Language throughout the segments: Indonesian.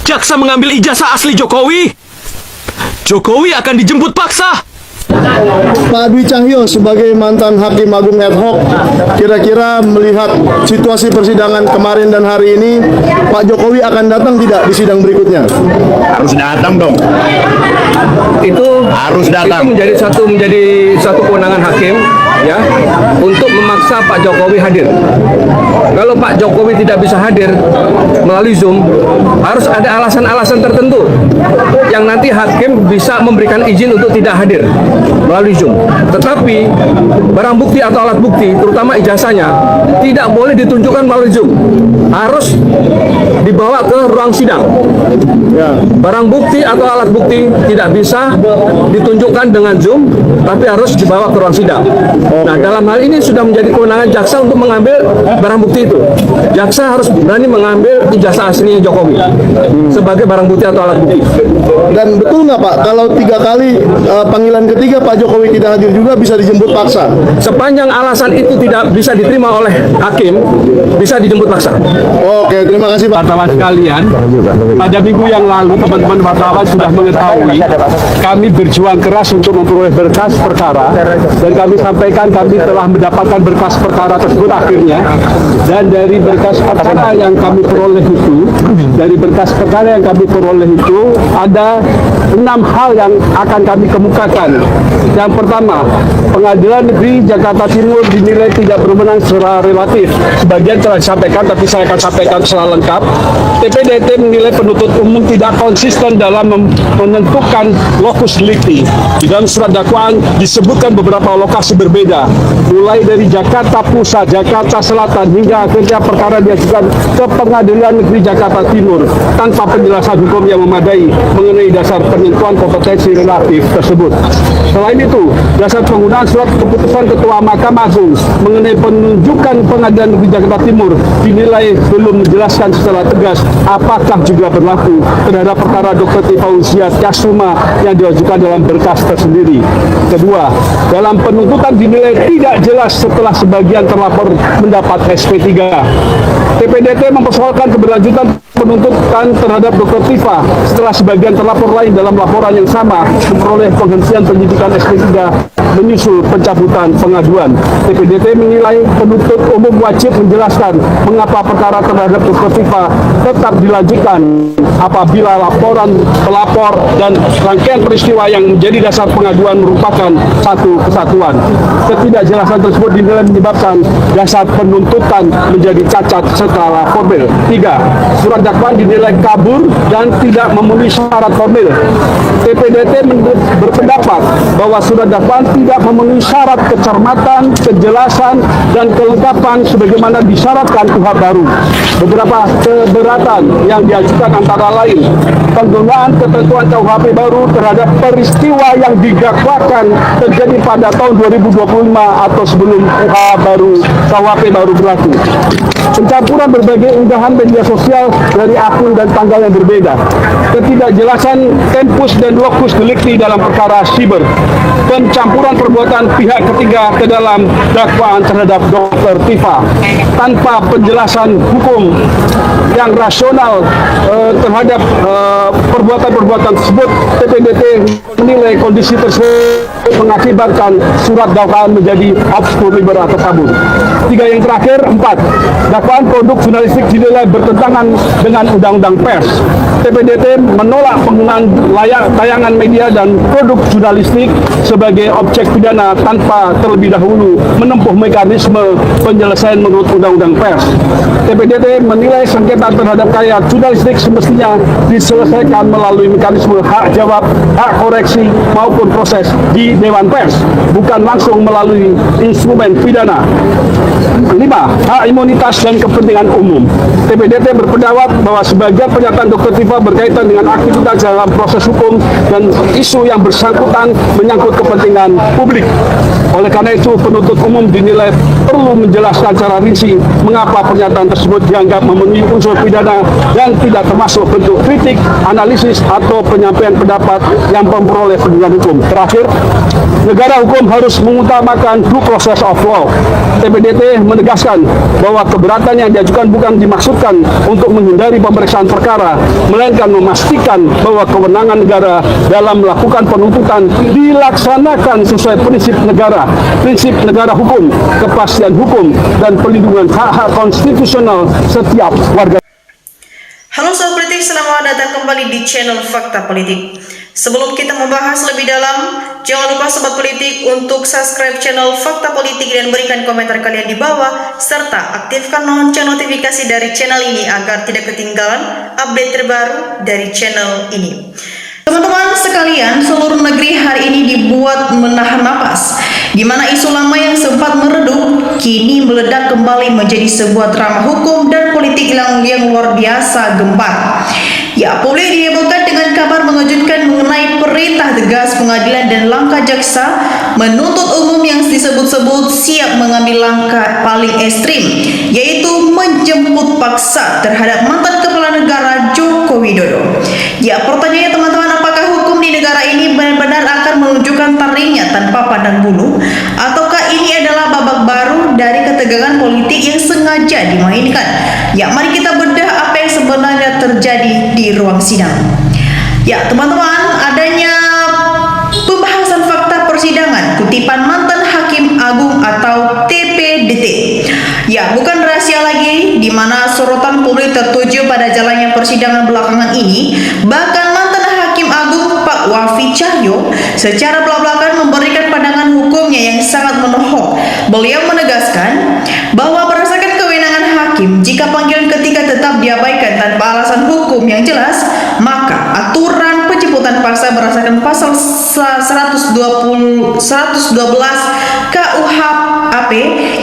jaksa mengambil ijazah asli Jokowi, Jokowi akan dijemput paksa. Pak Dwi Cahyo sebagai mantan Hakim Agung ad hoc, kira-kira melihat situasi persidangan kemarin dan hari ini, Pak Jokowi akan datang tidak di sidang berikutnya? Harus datang dong. Itu Harus datang. Itu menjadi satu kewenangan hakim, ya, untuk memaksa Pak Jokowi hadir. Kalau Pak Jokowi tidak bisa hadir melalui Zoom, harus ada alasan-alasan tertentu yang nanti hakim bisa memberikan izin untuk tidak hadir melalui Zoom. Tetapi barang bukti atau alat bukti, terutama ijazahnya, tidak boleh ditunjukkan melalui Zoom. Harus dibawa ke ruang sidang. Barang bukti atau alat bukti tidak bisa ditunjukkan dengan Zoom, tapi harus dibawa ke ruang sidang. Nah, dalam hal ini sudah menjadi kewenangan jaksa untuk mengambil barang bukti itu. Jaksa harus berani mengambil ijazah aslinya Jokowi sebagai barang bukti atau alat bukti. Dan betul nggak Pak, kalau 3 kali panggilan ketiga Pak Jokowi tidak hadir juga bisa dijemput paksa? Sepanjang alasan itu tidak bisa diterima oleh hakim, bisa dijemput paksa. Oke, terima kasih Pak. Wartawan sekalian, pada minggu yang lalu teman-teman wartawan sudah mengetahui kami berjuang keras untuk memperoleh berkas perkara, dan kami sampaikan kami telah mendapatkan berkas perkara tersebut akhirnya. Dan dari berkas perkara yang kami peroleh itu, ada 6 hal yang akan kami kemukakan. Yang pertama, Pengadilan Negeri Jakarta Timur dinilai tidak berwenang secara relatif. Sebagian telah disampaikan, tapi saya akan sampaikan secara lengkap. TPDT menilai penuntut umum tidak konsisten dalam menentukan lokus delikti. Di dalam surat dakwaan disebutkan beberapa lokasi berbeda, mulai dari Jakarta Pusat, Jakarta Selatan, hingga akhirnya perkara diajukan ke Pengadilan Negeri Jakarta Timur tanpa penjelasan hukum yang memadai mengenai dasar penentuan kompetensi relatif tersebut. Selain itu, dasar penggunaan surat keputusan Ketua Mahkamah Agung mengenai penunjukan Pengadilan Negeri Jakarta Timur dinilai belum menjelaskan secara tegas apakah juga berlaku terhadap perkara Dr. Tiva Uziat Kasuma yang diajukan dalam berkas tersendiri. Kedua, dalam penuntutan dinilai tidak jelas setelah sebagian terlapor mendapat SP3. TPDT mempersoalkan keberlanjutan penuntutan terhadap Dr. Tiva setelah sebagian terlapor lain dalam laporan yang sama memperoleh penghentian penyidikan SP3 menyusul pencabutan pengaduan. TPDT menilai penuntut umum wajib menjelaskan mengapa perkara terhadap Dr. Tiva tetap dilanjutkan apabila laporan pelapor dan rangkaian peristiwa yang menjadi dasar pengaduan merupakan satu kesatuan. Ketidakjelasan tersebut dinilai menyebabkan dasar penuntutan menjadi cacat secara formil. 3. Surat dakwaan dinilai kabur dan tidak memenuhi syarat formil. TPDT berpendapat bahwa surat dakwaan tidak memenuhi syarat kecermatan, kejelasan, dan kelengkapan sebagaimana disyaratkan KUHP baru. Beberapa keberatan yang diajukan antara lain penggunaan ketentuan KUHP baru terhadap peristiwa yang didakwakan terjadi pada tahun 2025 atau sebelum KUHP baru berlaku. Pencampuran berbagai unggahan media sosial dari akun dan tanggal yang berbeda. Ketidakjelasan tempus dan lokus delikti dalam perkara siber. Pencampuran perbuatan pihak ketiga ke dalam dakwaan terhadap Dr. Tiva tanpa penjelasan hukum yang rasional terhadap perbuatan-perbuatan tersebut. TPDT menilai kondisi tersebut mengakibatkan surat dakwaan menjadi obskur liber atau kabur. 3. Yang terakhir, 4. Dakwaan produk jurnalistik dinilai bertentangan dengan Undang-Undang Pers. TPDT menolak penggunaan tayangan media dan produk jurnalistik sebagai objek pidana tanpa terlebih dahulu menempuh mekanisme penyelesaian menurut Undang-Undang Pers. TPDT menilai sengketa terhadap karya jurnalistik semestinya diselesaikan melalui mekanisme hak jawab, hak koreksi maupun proses di Dewan Pers, bukan langsung melalui instrumen pidana. 5. Hak imunitas dan kepentingan umum. TPDT berpendapat bahwa sebagian pernyataan Dr. Tiva berkaitan dengan aktivitas dalam proses hukum dan isu yang bersangkutan menyangkut kepentingan publik. Oleh karena itu, penuntut umum dinilai perlu menjelaskan secara rinci mengapa pernyataan tersebut dianggap memenuhi unsur pidana dan tidak termasuk bentuk kritik, analisis, atau penyampaian pendapat yang memperoleh perlindungan hukum. Terakhir, negara hukum harus mengutamakan due process of law. TPDT menegaskan bahwa keberatan yang diajukan bukan dimaksudkan untuk menghindari pemeriksaan perkara, melainkan memastikan bahwa kewenangan negara dalam melakukan penuntutan dilaksanakan sesuai prinsip negara hukum, kepastian hukum, dan perlindungan hak-hak konstitusional setiap warga. Halo Sobat Politik, selamat datang kembali di channel Fakta Politik. Sebelum kita membahas lebih dalam, jangan lupa Sobat Politik untuk subscribe channel Fakta Politik dan berikan komentar kalian di bawah, serta aktifkan lonceng notifikasi dari channel ini agar tidak ketinggalan update terbaru dari channel ini. Teman-teman sekalian, seluruh negeri hari ini dibuat menahan napas, di mana isu lama yang sempat meredup kini meledak kembali menjadi sebuah drama hukum dan politik yang luar biasa gempar. Ya, publik dihebohkan dengan kabar mengejutkan mengenai perintah tegas pengadilan dan langkah jaksa menuntut umum yang disebut-sebut siap mengambil langkah paling ekstrim, yaitu menjemput paksa terhadap mantan kepala negara Joko Widodo. Ya, pertanyaannya teman-teman, apakah hukum di negara ini benar-benar akan menunjukkan taringnya tanpa pandang bulu, ataukah ini adalah babak baru dari ketegangan politik yang sengaja dimainkan? Ya, mari kita bedah apa yang sebenarnya terjadi di ruang sidang. Ya, teman-teman, adanya pembahasan fakta persidangan kutipan mantan Hakim Agung atau TPDT. Ya, bukan rahasia lagi di mana sorotan publik tertuju pada jalannya persidangan belakangan ini. Bahkan mantan Hakim Agung Pak Wafi Cahyo secara belak-belakan memberikan pandangan hukumnya yang sangat menohok. Beliau menegaskan bahwa berdasarkan kewenangan hakim, jika panggilan ketiga tetap diabaikan tanpa alasan hukum yang jelas, maka aturan penjemputan paksa berdasarkan pasal 112 KUHP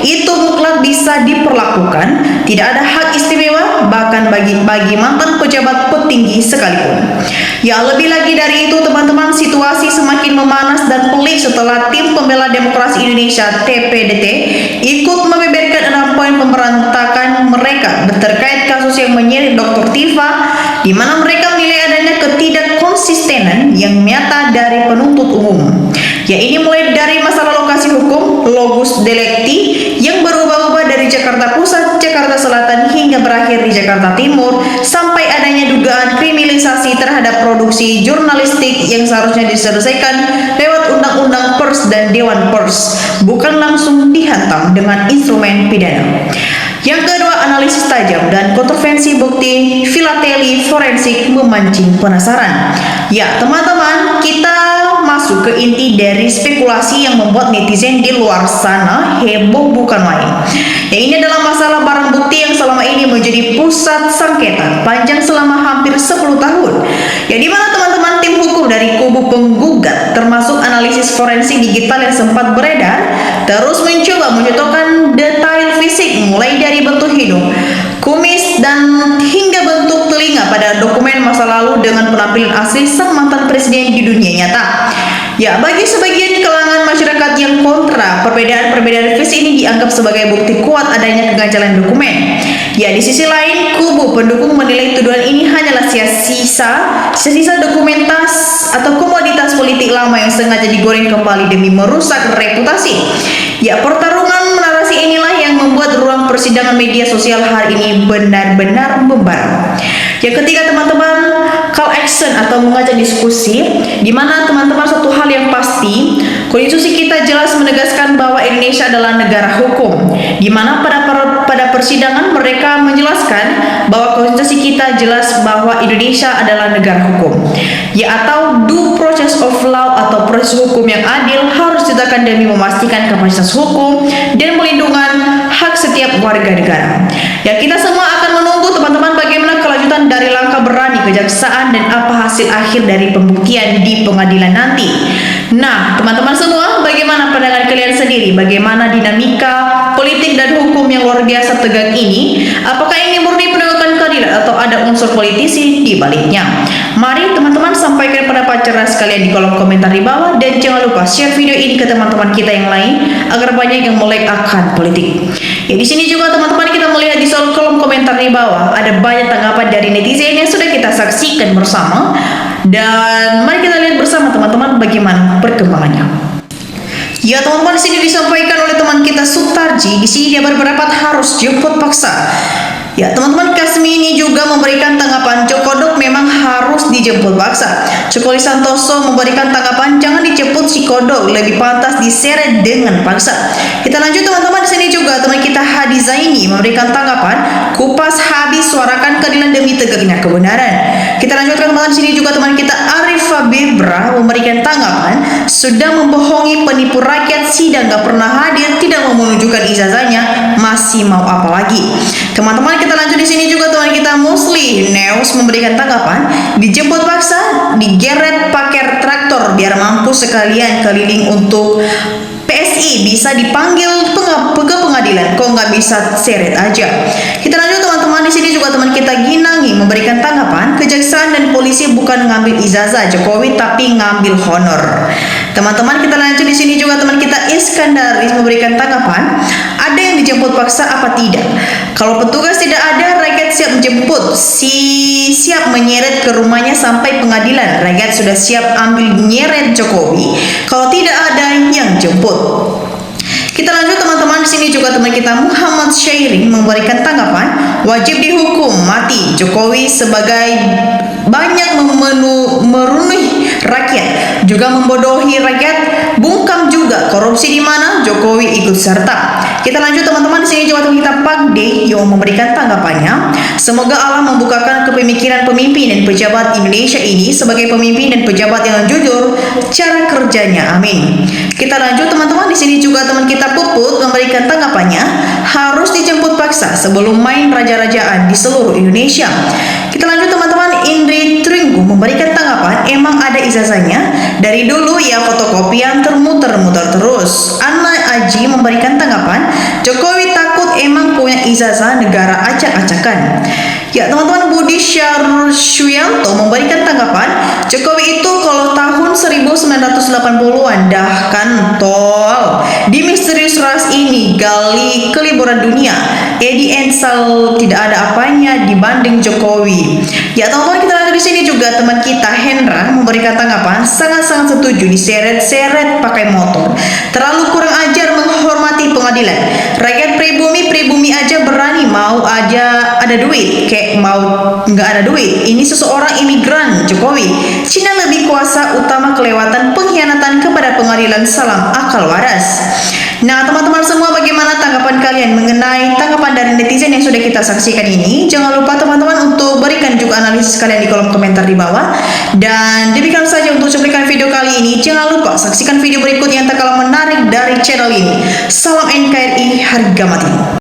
itu mutlak bisa diperlakukan, tidak ada hak istimewa bahkan bagi mantan pejabat petinggi sekalipun. Ya, lebih lagi dari itu teman-teman, situasi semakin memanas dan pelik setelah tim pembela demokrasi Indonesia TPDT ikut membeberkan 6 poin pemberontakan mereka terkait kasus yang menyeret Dr. Tifa, di mana mereka menilai adanya ketidakkonsistenan yang nyata dari penuntut umum. Ya, ini mulai dari masalah lokasi hukum, logus delicti yang berubah-ubah dari Jakarta Pusat, Jakarta Selatan hingga berakhir di Jakarta Timur, sampai adanya dugaan kriminalisasi terhadap produksi jurnalistik yang seharusnya diselesaikan lewat undang-undang pers dan dewan pers, bukan langsung dihantam dengan instrumen pidana. Yang kedua, analisis tajam dan kontroversi bukti filateli forensik memancing penasaran. Ya, teman-teman, kita masuk ke inti dari spekulasi yang membuat netizen di luar sana heboh bukan main. Ya, ini adalah masalah barang bukti yang selama ini menjadi pusat sengketa panjang selama hampir 10 tahun. Ya, di mana teman-teman tim hukum dari kubu penggugat termasuk analisis forensik digital yang sempat beredar terus mencoba menyetokkan detail fisik mulai dari bentuk hidung, kumis, dan hingga bentuk telinga pada dokumen masa lalu dengan penampilan asli sang mantan presiden di dunia nyata. Ya, bagi sebagian kalangan masyarakat yang kontra, perbedaan fisik ini dianggap sebagai bukti kuat adanya keganjalan dokumen. Ya, di sisi lain, kubu pendukung menilai tuduhan ini hanyalah sisa dokumentas atau komoditas politik lama yang sengaja digoreng kembali demi merusak reputasi. Ya, pertarungan narasi inilah yang membuat ruang persidangan media sosial hari ini benar-benar membara. Yang ketiga teman-teman, call action atau mengajak diskusi, di mana teman-teman satu hal yang pasti, konstitusi kita jelas menegaskan bahwa Indonesia adalah negara hukum, di mana pada persidangan mereka menjelaskan bahwa konstitusi kita jelas bahwa Indonesia adalah negara hukum, ya, atau due process of law atau proses hukum yang adil harus ditegakkan demi memastikan kapasitas hukum dan melindungi hak setiap warga negara. Ya, kita semua akan menunggu teman-teman bagaimana kelanjutan dari langkah berani kejaksaan dan apa hasil akhir dari pembuktian di pengadilan nanti. Nah, teman-teman semua, bagaimana pandangan kalian sendiri? Bagaimana dinamika politik dan hukum yang luar biasa tegang ini? Apakah ini murni penegakan keadilan atau ada unsur politisi di baliknya? Mari teman-teman sampaikan pendapat cerdas kalian di kolom komentar di bawah, dan jangan lupa share video ini ke teman-teman kita yang lain agar banyak yang melek akan politik. Ya, di sini juga teman-teman kita melihat di kolom komentar di bawah ada banyak tanggapan dari netizen yang sudah kita saksikan bersama, dan mari kita lihat bersama teman-teman bagaimana perkembangannya. Ya teman-teman, di sini disampaikan oleh teman kita Sutarji. Di sini dia berpendapat harus jemput paksa. Ya teman-teman, Kasmi ini juga memberikan tanggapan Jokodok memang harus dijemput paksa. Cokoli Santoso memberikan tanggapan jangan dijemput si Kodok, lebih pantas diseret dengan paksa. Kita lanjut teman-teman, di sini juga teman kita Hadi Zaini memberikan tanggapan kupas habis suarakan keadilan demi tegaknya kebenaran. Kita lanjutkan teman-teman, di sini juga teman kita Arif Fabibra memberikan tanggapan sudah membohongi penipu rakyat, sidang gak pernah hadir, tidak mau menunjukkan ijazahnya, masih mau apa lagi. Teman-teman kita lanjut, di sini juga teman kita Musli Neus memberikan tanggapan dijemput paksa, digeret pakai traktor biar mampu sekalian keliling untuk PSI, bisa dipanggil ke pengadilan, kok nggak bisa seret aja. Kita lanjut teman-teman, di sini juga teman kita Ginangi memberikan tanggapan kejaksaan dan polisi bukan ngambil ijazah Jokowi tapi ngambil honor. Teman-teman kita lanjut, di sini juga teman kita Iskandaris memberikan tanggapan ada yang dijemput paksa apa tidak? Kalau petugas tidak ada, rakyat siap menjemput, siap menyeret ke rumahnya sampai pengadilan. Rakyat sudah siap ambil nyeret Jokowi kalau tidak ada yang jemput. Kita lanjut teman-teman, di sini juga teman kita Muhammad Syairing memberikan tanggapan wajib dihukum mati Jokowi sebagai banyak merunuhi rakyat, juga membodohi rakyat, bungkam juga korupsi di mana Jokowi ikut serta. Kita lanjut teman-teman, di sini juga teman kita Pak D yang memberikan tanggapannya semoga Allah membukakan kepemikiran pemimpin dan pejabat Indonesia ini sebagai pemimpin dan pejabat yang jujur cara kerjanya, amin. Kita lanjut teman-teman, di sini juga teman kita Puput memberikan tanggapannya harus dijemput paksa sebelum main raja-rajaan di seluruh Indonesia. Kita lanjut teman-teman, Indri Tringgu memberikan tanggapan emang ada ijazahnya dari dulu ya, fotokopian termuter-muter terus. Anna Aji memberikan tanggapan Jokowi takut emang punya ijazah negara acak-acakan. Ya teman-teman, Budi Syarsuyanto memberikan tanggapan Jokowi itu kalau tahun 1980-an dah kan tol di misterius ras ini gali ke liburan dunia. Edi Ensal tidak ada apanya dibanding Jokowi. Ya teman-teman, kita lanjut, di sini juga teman kita Hendra memberikan tanggapan sangat-sangat setuju diseret-seret pakai motor, terlalu kurang ajar menghormati pengadilan. Rakyat pribumi aja berani, mau aja ada duit kayak mau nggak ada duit. Ini seseorang imigran Jokowi. Cina lebih kuasa utama kelewatan pengkhianatan kepada pengadilan, salam akal waras. Nah teman-teman semua, bagaimana tanggapan kalian mengenai tanggapan dari netizen yang sudah kita saksikan ini? Jangan lupa teman-teman untuk berikan juga analisis kalian di kolom komentar di bawah. Dan demikian saja untuk cuplikan video kali ini. Jangan lupa saksikan video berikut yang tak kalah menarik dari channel ini. Salam NKRI, harga mati.